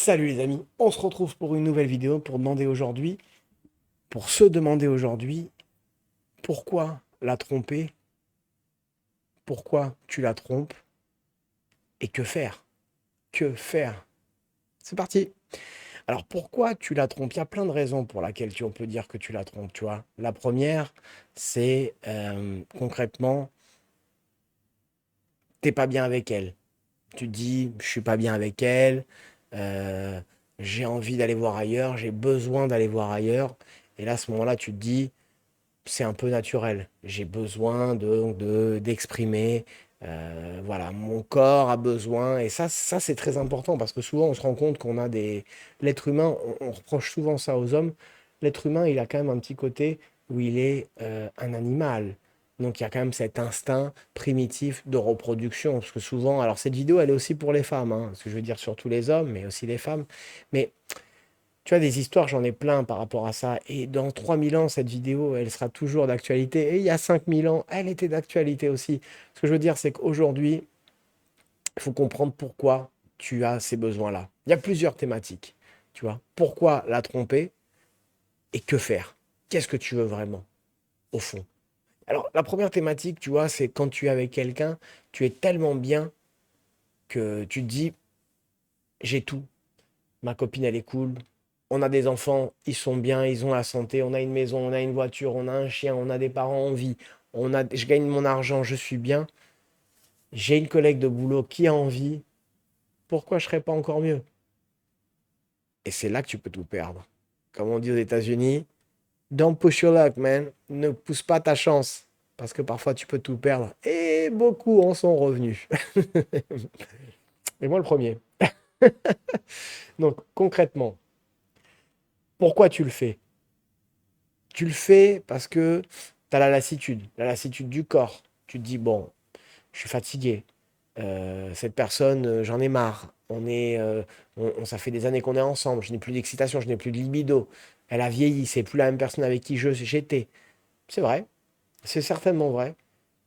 Salut les amis, on se retrouve pour une nouvelle vidéo pour se demander aujourd'hui pourquoi la tromper, pourquoi tu la trompes et que faire? Que faire? C'est parti. Alors pourquoi tu la trompes? Il y a plein de raisons pour lesquelles on peut dire que tu la trompes, tu vois. La première, c'est concrètement, t'es pas bien avec elle. Tu te dis, je suis pas bien avec elle, euh, j'ai envie d'aller voir ailleurs, j'ai besoin d'aller voir ailleurs. Et là, à ce moment-là, tu te dis, c'est un peu naturel. J'ai besoin d'exprimer. Voilà, mon corps a besoin. Et ça c'est très important parce que souvent, on se rend compte qu'on a des. L'être humain, on reproche souvent ça aux hommes. L'être humain, il a quand même un petit côté où il est un animal. Donc il y a quand même cet instinct primitif de reproduction. Parce que souvent, alors cette vidéo, elle est aussi pour les femmes, hein, ce que je veux dire surtout les hommes, mais aussi les femmes. Mais tu vois, des histoires, j'en ai plein par rapport à ça. Et dans 3000 ans, cette vidéo, elle sera toujours d'actualité. Et il y a 5000 ans, elle était d'actualité aussi. Ce que je veux dire, c'est qu'aujourd'hui, il faut comprendre pourquoi tu as ces besoins-là. Il y a plusieurs thématiques. Tu vois, pourquoi la tromper et que faire? Qu'est-ce que tu veux vraiment, au fond? Alors, la première thématique, tu vois, c'est quand tu es avec quelqu'un, tu es tellement bien que tu te dis, j'ai tout. Ma copine, elle est cool. On a des enfants, ils sont bien, ils ont la santé. On a une maison, on a une voiture, on a un chien, on a des parents en vie. Je gagne mon argent, je suis bien. J'ai une collègue de boulot qui a envie. Pourquoi je serais pas encore mieux? Et c'est là que tu peux tout perdre. Comme on dit aux États-Unis, don't push your luck, man. Ne pousse pas ta chance. Parce que parfois tu peux tout perdre. Et beaucoup en sont revenus. Et moi le premier. Donc concrètement, pourquoi tu le fais? Tu le fais parce que tu as la lassitude du corps. Tu te dis, bon, je suis fatigué. Cette personne, j'en ai marre. Ça fait des années qu'on est ensemble. Je n'ai plus d'excitation, je n'ai plus de libido. Elle a vieilli, c'est plus la même personne avec qui j'étais. C'est vrai, c'est certainement vrai.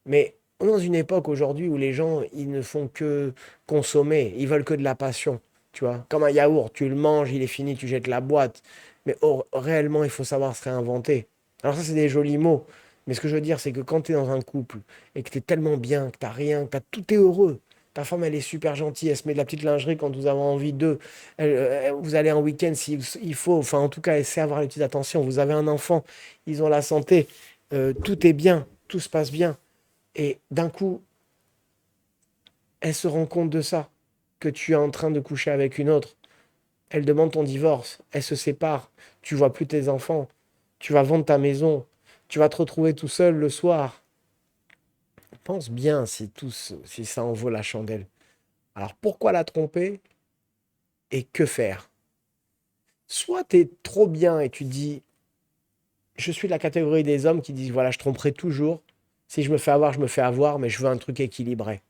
Mais on est dans une époque aujourd'hui où les gens, ils ne font que consommer. Ils veulent que de la passion. Tu vois, comme un yaourt, tu le manges, il est fini, tu jettes la boîte. Mais réellement, il faut savoir se réinventer. Alors ça, c'est des jolis mots. Mais ce que je veux dire, c'est que quand tu es dans un couple et que tu es tellement bien, que tu n'as rien, tout est heureux. Ta femme, elle est super gentille, elle se met de la petite lingerie quand vous avez envie d'eux. Vous allez un week-end s'il faut. Enfin, en tout cas, elle sait avoir les petites attentions. Vous avez un enfant, ils ont la santé. Tout est bien, tout se passe bien. Et d'un coup, elle se rend compte de ça, que tu es en train de coucher avec une autre. Elle demande ton divorce, elle se sépare, tu vois plus tes enfants, tu vas vendre ta maison, tu vas te retrouver tout seul le soir. Pense bien si ça en vaut la chandelle. Alors pourquoi la tromper et que faire? Soit tu es trop bien et tu dis, je suis de la catégorie des hommes qui disent, voilà, je tromperai toujours. Si je me fais avoir, je me fais avoir, mais je veux un truc équilibré.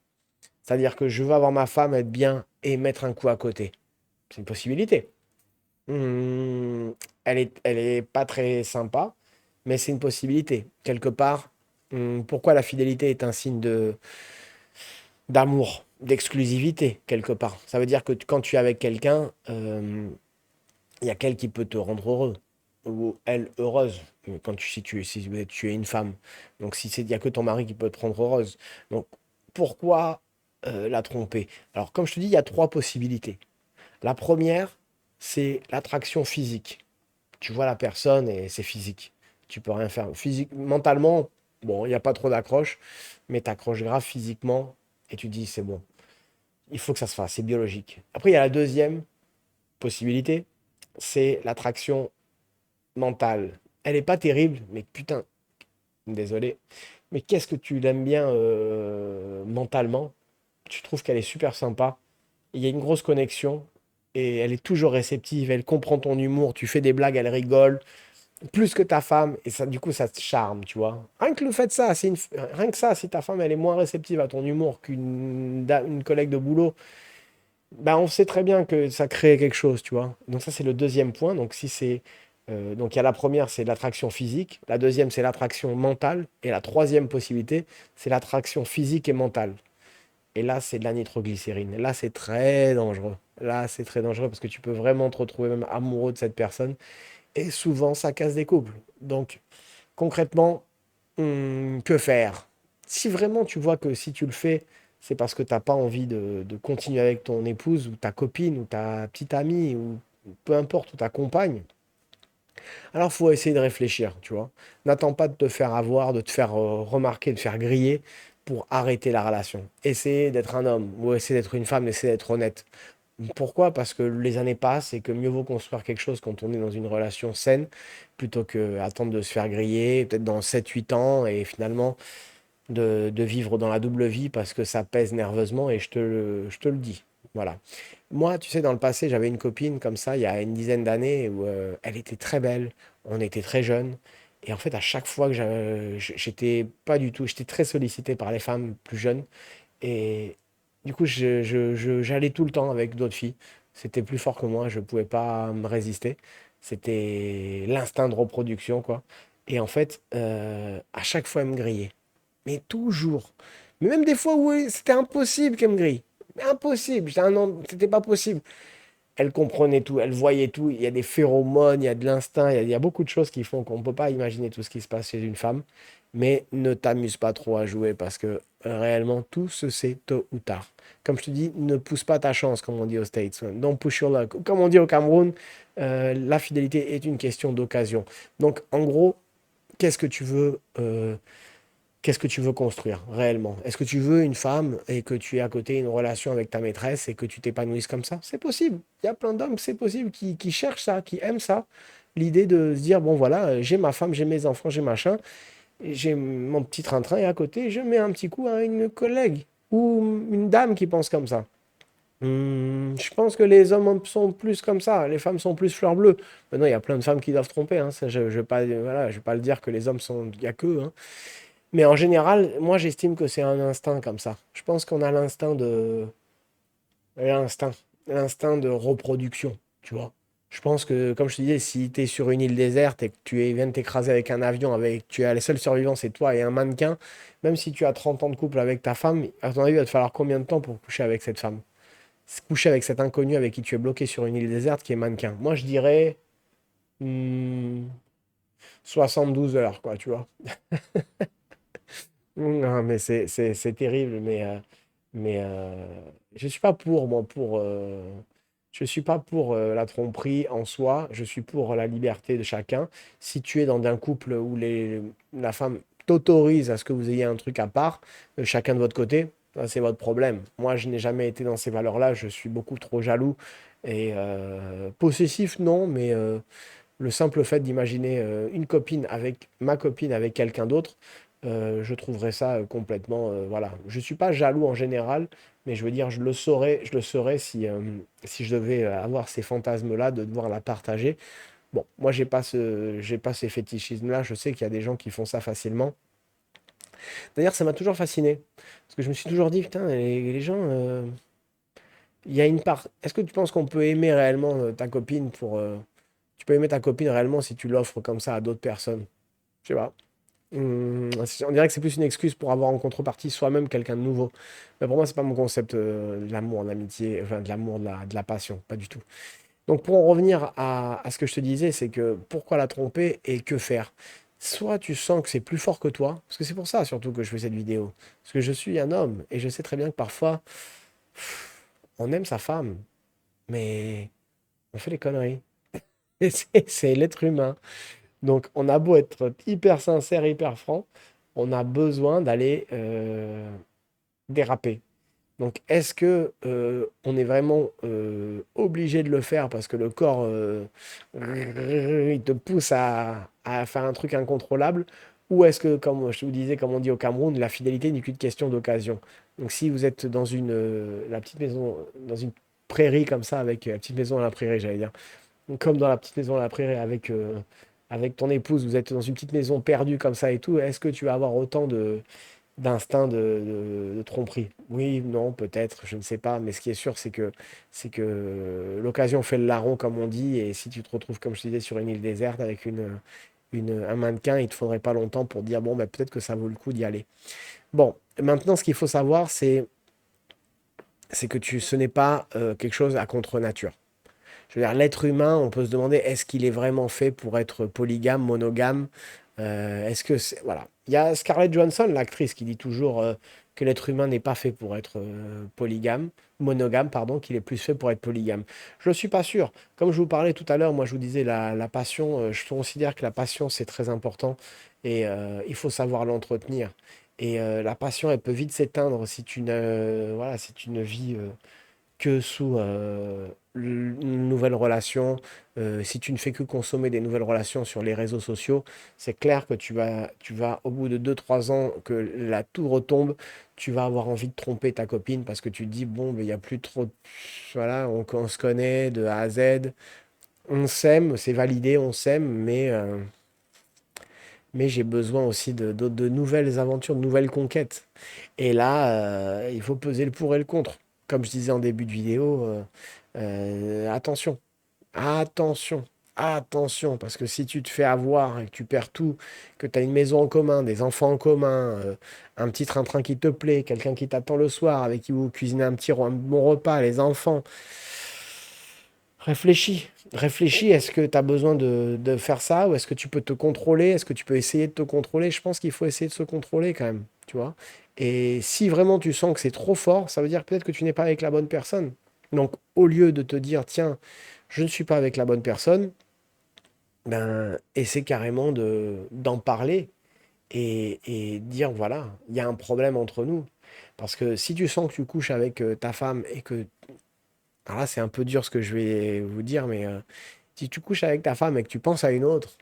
C'est-à-dire que je veux avoir ma femme, être bien et mettre un coup à côté. C'est une possibilité. Elle est pas très sympa, mais c'est une possibilité. Quelque part, pourquoi la fidélité est un signe d'amour, d'exclusivité, quelque part. Ça veut dire que quand tu es avec quelqu'un, il y a qu'elle qui peut te rendre heureux, ou elle heureuse, quand si tu es une femme. Donc si il n'y a que ton mari qui peut te rendre heureuse. Donc pourquoi la tromper? Alors comme je te dis, il y a trois possibilités. La première, c'est l'attraction physique. Tu vois la personne et c'est physique. Tu peux rien faire. Physique, mentalement, bon, il n'y a pas trop d'accroche, mais tu accroches grave physiquement et tu dis c'est bon. Il faut que ça se fasse, c'est biologique. Après, il y a la deuxième possibilité, c'est l'attraction mentale. Elle n'est pas terrible, mais putain, désolé. Mais qu'est-ce que tu l'aimes bien mentalement? Tu trouves qu'elle est super sympa. Il y a une grosse connexion et elle est toujours réceptive. Elle comprend ton humour. Tu fais des blagues, elle rigole plus que ta femme et ça, du coup, ça te charme, tu vois. Rien que le fait de ça, rien que ça, si ta femme elle est moins réceptive à ton humour une collègue de boulot, bah on sait très bien que ça crée quelque chose, tu vois. Donc ça c'est le deuxième point. Donc si c'est donc il y a la première, c'est l'attraction physique. La deuxième, c'est l'attraction mentale. Et la troisième possibilité, c'est l'attraction physique et mentale. Et là, c'est de la nitroglycérine. Là, c'est très dangereux. Là, c'est très dangereux parce que tu peux vraiment te retrouver même amoureux de cette personne. Et souvent, ça casse des couples. Donc, concrètement, que faire? Si vraiment tu vois que si tu le fais, c'est parce que tu n'as pas envie de continuer avec ton épouse ou ta copine ou ta petite amie ou peu importe, ou ta compagne, alors faut essayer de réfléchir, tu vois. N'attends pas de te faire avoir, de te faire remarquer, de te faire griller pour arrêter la relation. Essayer d'être un homme ou essayer d'être une femme, essayer d'être honnête. Pourquoi? Parce que les années passent et que mieux vaut construire quelque chose quand on est dans une relation saine plutôt que attendre de se faire griller, peut-être dans 7 8 ans et finalement de vivre dans la double vie parce que ça pèse nerveusement et je te le dis. Voilà. Moi, tu sais, dans le passé, j'avais une copine comme ça, il y a une dizaine d'années, où elle était très belle, on était très jeunes. Et en fait, à chaque fois que j'étais pas du tout, j'étais très sollicité par les femmes plus jeunes. Et du coup, j'allais tout le temps avec d'autres filles. C'était plus fort que moi, je pouvais pas me résister. C'était l'instinct de reproduction, quoi. Et en fait, à chaque fois, elle me grillait. Mais toujours. Mais même des fois où c'était impossible qu'elle me grille. Mais impossible. C'était pas possible. Elle comprenait tout, elle voyait tout. Il y a des phéromones, il y a de l'instinct, il y a beaucoup de choses qui font qu'on ne peut pas imaginer tout ce qui se passe chez une femme. Mais ne t'amuse pas trop à jouer parce que réellement, tout se sait tôt ou tard. Comme je te dis, ne pousse pas ta chance, comme on dit aux States. Don't push your luck. Comme on dit au Cameroun, la fidélité est une question d'occasion. Donc, en gros, qu'est-ce que tu veux qu'est-ce que tu veux construire réellement? Est-ce que tu veux une femme et que tu aies à côté une relation avec ta maîtresse et que tu t'épanouisses comme ça? C'est possible. Il y a plein d'hommes, c'est possible, qui cherchent ça, qui aiment ça. L'idée de se dire, bon voilà, j'ai ma femme, j'ai mes enfants, j'ai machin, et j'ai mon petit train-train et à côté, je mets un petit coup à une collègue ou une dame qui pense comme ça. Je pense que les hommes sont plus comme ça, les femmes sont plus fleurs bleues. Maintenant, il y a plein de femmes qui doivent tromper, hein. Ça, je ne vais pas, voilà, je vais pas le dire que les hommes sont, il n'y a que, hein. Mais en général, moi j'estime que c'est un instinct comme ça. Je pense qu'on a l'instinct, l'instinct de reproduction, tu vois. Je pense que, comme je te disais, si tu es sur une île déserte et que viens de t'écraser avec un avion, tu es les seuls survivants, c'est toi et un mannequin, même si tu as 30 ans de couple avec ta femme, à ton avis, il va te falloir combien de temps pour coucher avec cette femme? Coucher avec cet inconnu avec qui tu es bloqué sur une île déserte qui est mannequin. Moi, je dirais hmm, 72 heures, quoi, tu vois. Non, mais c'est terrible, mais je suis pas pour, moi, je suis pas pour la tromperie en soi, je suis pour la liberté de chacun. Si tu es dans un couple où la femme t'autorise à ce que vous ayez un truc à part, chacun de votre côté, ça, c'est votre problème. Moi, je n'ai jamais été dans ces valeurs-là, je suis beaucoup trop jaloux et possessif, non, mais le simple fait d'imaginer une copine avec ma copine avec quelqu'un d'autre, je trouverais ça complètement. Voilà. Je ne suis pas jaloux en général, mais je veux dire, je le saurais si je devais avoir ces fantasmes-là, de devoir la partager. Bon, moi, j'ai pas ces fétichismes-là. Je sais qu'il y a des gens qui font ça facilement. D'ailleurs, ça m'a toujours fasciné. Parce que je me suis toujours dit, putain, les gens, il y a une part. Est-ce que tu penses qu'on peut aimer réellement ta copine tu peux aimer ta copine réellement si tu l'offres comme ça à d'autres personnes? Je sais pas. On dirait que c'est plus une excuse pour avoir en contrepartie soi-même quelqu'un de nouveau. Mais pour moi, c'est pas mon concept de l'amour, de l'amitié, enfin de l'amour, de la passion, pas du tout. Donc pour en revenir à ce que je te disais, c'est que pourquoi la tromper et que faire? Soit tu sens que c'est plus fort que toi, parce que c'est pour ça surtout que je fais cette vidéo. Parce que je suis un homme et je sais très bien que parfois, on aime sa femme, mais on fait des conneries. Et c'est l'être humain. Donc, on a beau être hyper sincère, hyper franc, on a besoin d'aller déraper. Donc, est-ce que on est vraiment obligé de le faire parce que le corps il te pousse à faire un truc incontrôlable? Ou est-ce que, comme je vous disais, comme on dit au Cameroun, la fidélité n'est qu'une question d'occasion? Donc, si vous êtes dans la petite maison, dans une prairie comme ça, avec la petite maison à la prairie, j'allais dire, comme dans la petite maison à la prairie avec ton épouse, vous êtes dans une petite maison perdue comme ça et tout, est-ce que tu vas avoir autant d'instinct de tromperie? Oui, non, peut-être, je ne sais pas, mais ce qui est sûr, c'est que l'occasion fait le larron, comme on dit, et si tu te retrouves, comme je te disais, sur une île déserte avec un mannequin, il te faudrait pas longtemps pour dire, bon, bah, peut-être que ça vaut le coup d'y aller. Bon, maintenant, ce qu'il faut savoir, c'est c'est que ce n'est pas quelque chose à contre-nature. Je veux dire, l'être humain, on peut se demander, est-ce qu'il est vraiment fait pour être polygame, monogame? Est-ce que c'est... Voilà. Il y a Scarlett Johansson, l'actrice, qui dit toujours que l'être humain n'est pas fait pour être polygame, monogame, pardon, qu'il est plus fait pour être polygame. Je ne suis pas sûr. Comme je vous parlais tout à l'heure, moi je vous disais la passion, je considère que la passion c'est très important et il faut savoir l'entretenir. Et la passion, elle peut vite s'éteindre si tu ne, voilà, si tu ne vis que sous une nouvelle relation. Si tu ne fais que consommer des nouvelles relations sur les réseaux sociaux, c'est clair que tu vas, au bout de 2 3 ans, que là tout retombe, tu vas avoir envie de tromper ta copine parce que tu te dis, bon, ben, il n'y a plus trop. Voilà, on se connaît de A à Z, on s'aime, c'est validé, on s'aime, mais j'ai besoin aussi de nouvelles aventures, de nouvelles conquêtes. Et là, il faut peser le pour et le contre. Comme je disais en début de vidéo, attention, attention, attention, parce que si tu te fais avoir et que tu perds tout, que tu as une maison en commun, des enfants en commun, un petit train-train qui te plaît, quelqu'un qui t'attend le soir, avec qui vous cuisinez un bon repas, les enfants, réfléchis. Réfléchis, est-ce que tu as besoin de faire ça ou est-ce que tu peux te contrôler? Est-ce que tu peux essayer de te contrôler? Je pense qu'il faut essayer de se contrôler quand même, tu vois. Et si vraiment tu sens que c'est trop fort, ça veut dire peut-être que tu n'es pas avec la bonne personne. Donc, au lieu de te dire, tiens, je ne suis pas avec la bonne personne, ben, essaie carrément d'en parler et dire, voilà, il y a un problème entre nous. Parce que si tu sens que tu couches avec ta femme et que, alors là, c'est un peu dur ce que je vais vous dire, mais si tu couches avec ta femme et que tu penses à une autre,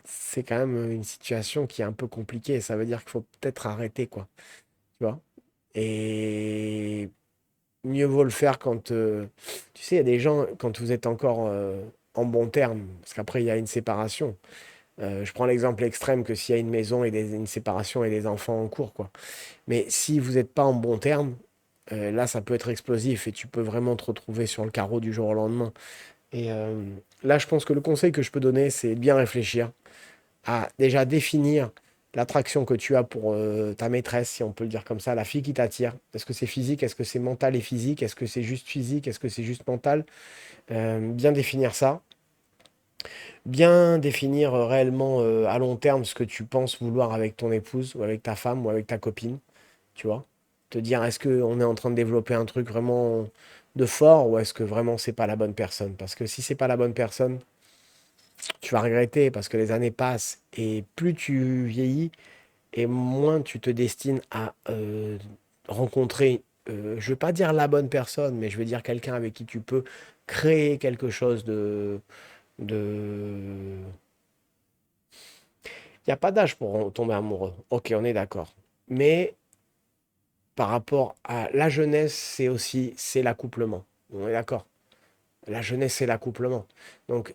c'est quand même une situation qui est un peu compliquée. Ça veut dire qu'il faut peut-être arrêter, quoi. Tu vois? Et mieux vaut le faire quand, tu sais, il y a des gens, quand vous êtes encore en bon terme, parce qu'après, il y a une séparation. Je prends l'exemple extrême que s'il y a une maison et une séparation et des enfants en cours, quoi. Mais si vous n'êtes pas en bon terme, là, ça peut être explosif et tu peux vraiment te retrouver sur le carreau du jour au lendemain. Et là, je pense que le conseil que je peux donner, c'est de bien réfléchir à déjà définir l'attraction que tu as pour ta maîtresse, si on peut le dire comme ça, la fille qui t'attire. Est-ce que c'est physique? Est-ce que c'est mental et physique? Est-ce que c'est juste physique? Est-ce que c'est juste mental? Bien définir ça. Bien définir réellement à long terme ce que tu penses vouloir avec ton épouse ou avec ta femme ou avec ta copine, tu vois. Te dire est-ce qu'on est en train de développer un truc vraiment de fort ou est-ce que vraiment c'est pas la bonne personne? Parce que si c'est pas la bonne personne, tu vas regretter parce que les années passent et plus tu vieillis et moins tu te destines à rencontrer, je veux pas dire la bonne personne, mais je veux dire quelqu'un avec qui tu peux créer quelque chose de... Il n'y a pas d'âge pour tomber amoureux. Ok, on est d'accord. Mais par rapport à la jeunesse, c'est l'accouplement. On est d'accord. La jeunesse, c'est l'accouplement. Donc,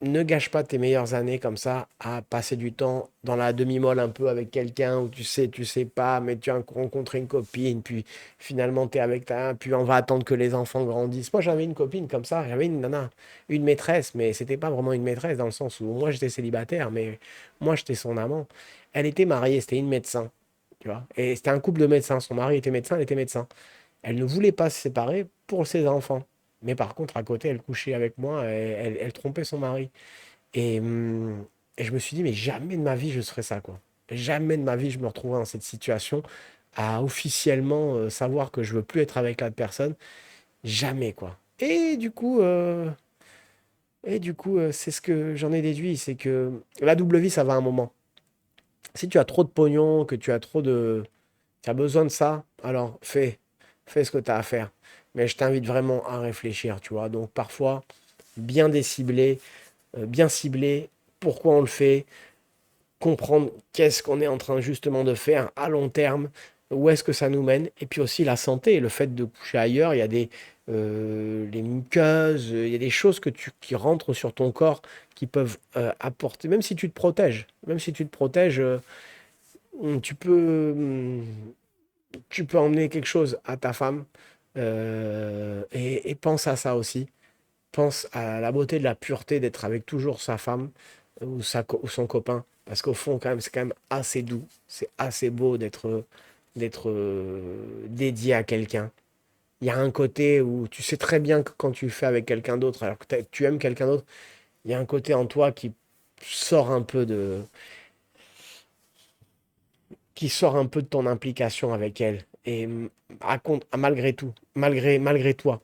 ne gâche pas tes meilleures années comme ça à passer du temps dans la demi-molle un peu avec quelqu'un où tu sais pas, mais tu as rencontré une copine, puis finalement tu es avec ta, puis on va attendre que les enfants grandissent. Moi j'avais une copine comme ça, j'avais une nana, une maîtresse, mais c'était pas vraiment une maîtresse dans le sens où moi j'étais célibataire, mais moi j'étais son amant. Elle était mariée, c'était une médecin, tu vois, et c'était un couple de médecins. Son mari était médecin, elle était médecin. Elle ne voulait pas se séparer pour ses enfants. Mais par contre, à côté, elle couchait avec moi, elle trompait son mari. Et, et je me suis dit, mais jamais de ma vie je ferais ça, quoi. Jamais de ma vie je me retrouverai dans cette situation à officiellement savoir que je veux plus être avec la personne. Jamais, quoi. Et du coup, c'est ce que j'en ai déduit, c'est que la double vie, ça va un moment. Si tu as trop de pognon, que tu as trop de... Tu as besoin de ça, alors fais ce que tu as à faire. Mais je t'invite vraiment à réfléchir, tu vois. Donc parfois, bien décibler, bien cibler pourquoi on le fait, comprendre qu'est-ce qu'on est en train justement de faire à long terme, où est-ce que ça nous mène, et puis aussi la santé, le fait de coucher ailleurs, il y a les muqueuses, il y a des choses qui rentrent sur ton corps qui peuvent apporter, même si tu te protèges, tu peux, tu peux emmener quelque chose à ta femme, et pense à ça aussi. Pense à la beauté de la pureté d'être avec toujours sa femme ou son copain. Parce qu'au fond, quand même, c'est quand même assez doux. C'est assez beau d'être dédié à quelqu'un. Il y a un côté où tu sais très bien que quand tu le fais avec quelqu'un d'autre, alors que tu aimes quelqu'un d'autre, il y a un côté en toi sort un peu de, qui sort un peu de ton implication avec elle. Et malgré tout, malgré toi.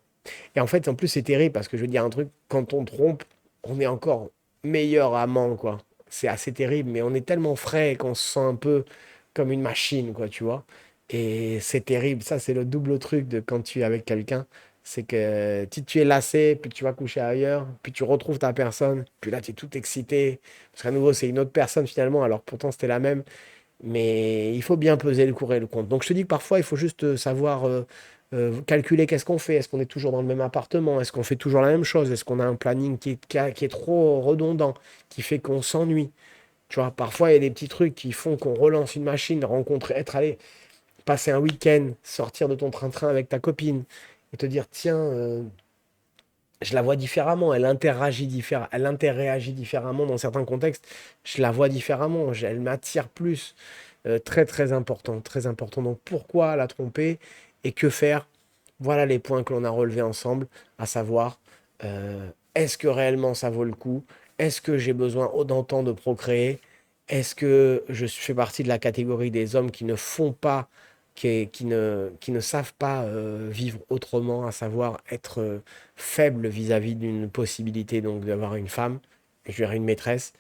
Et en fait, en plus, c'est terrible parce que je veux dire un truc, quand on trompe, on est encore meilleur amant, quoi. C'est assez terrible, mais on est tellement frais qu'on se sent un peu comme une machine, quoi, tu vois. Et c'est terrible. Ça, c'est le double truc de quand tu es avec quelqu'un. C'est que si tu es lassé, puis tu vas coucher ailleurs, puis tu retrouves ta personne, puis là, tu es tout excité. Parce qu'à nouveau, c'est une autre personne finalement, alors pourtant c'était la même. Mais il faut bien peser le pour et le contre. Donc je te dis que parfois, il faut juste savoir calculer qu'est-ce qu'on fait. Est-ce qu'on est toujours dans le même appartement? Est-ce qu'on fait toujours la même chose? Est-ce qu'on a un planning qui est trop redondant, qui fait qu'on s'ennuie? Tu vois, parfois, il y a des petits trucs qui font qu'on relance une machine, rencontrer, être allé, passer un week-end, sortir de ton train-train avec ta copine et te dire, tiens, je la vois différemment, elle interagit différemment dans certains contextes, je la vois différemment, elle m'attire plus. Très très important, très important. Donc pourquoi la tromper et que faire? Voilà les points que l'on a relevés ensemble, à savoir, est-ce que réellement ça vaut le coup? Est-ce que j'ai besoin autant de temps de procréer? Est-ce que je fais partie de la catégorie des hommes qui ne font pas, qui ne savent pas vivre autrement, à savoir être faible vis-à-vis d'une possibilité donc d'avoir une femme, je dirais une maîtresse,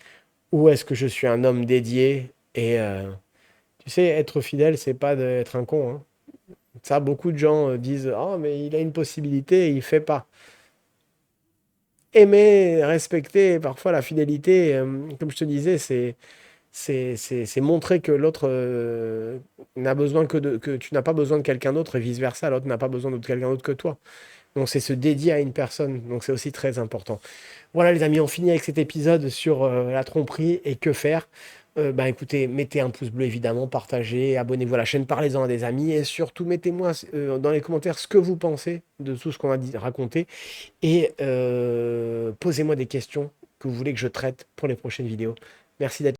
ou est-ce que je suis un homme dédié et tu sais, être fidèle, c'est pas d'être un con, hein. Ça, beaucoup de gens disent, oh, mais il a une possibilité et il fait pas. Aimer, respecter, parfois la fidélité, comme je te disais, c'est montrer que l'autre n'a besoin que tu n'as pas besoin de quelqu'un d'autre et vice-versa, l'autre n'a pas besoin de quelqu'un d'autre que toi. Donc c'est se dédier à une personne, donc c'est aussi très important. Voilà les amis, on finit avec cet épisode sur la tromperie et que faire. Bah écoutez, mettez un pouce bleu évidemment, partagez, abonnez-vous à la chaîne, parlez-en à des amis et surtout mettez-moi dans les commentaires ce que vous pensez de tout ce qu'on a raconté et posez-moi des questions que vous voulez que je traite pour les prochaines vidéos. Merci d'être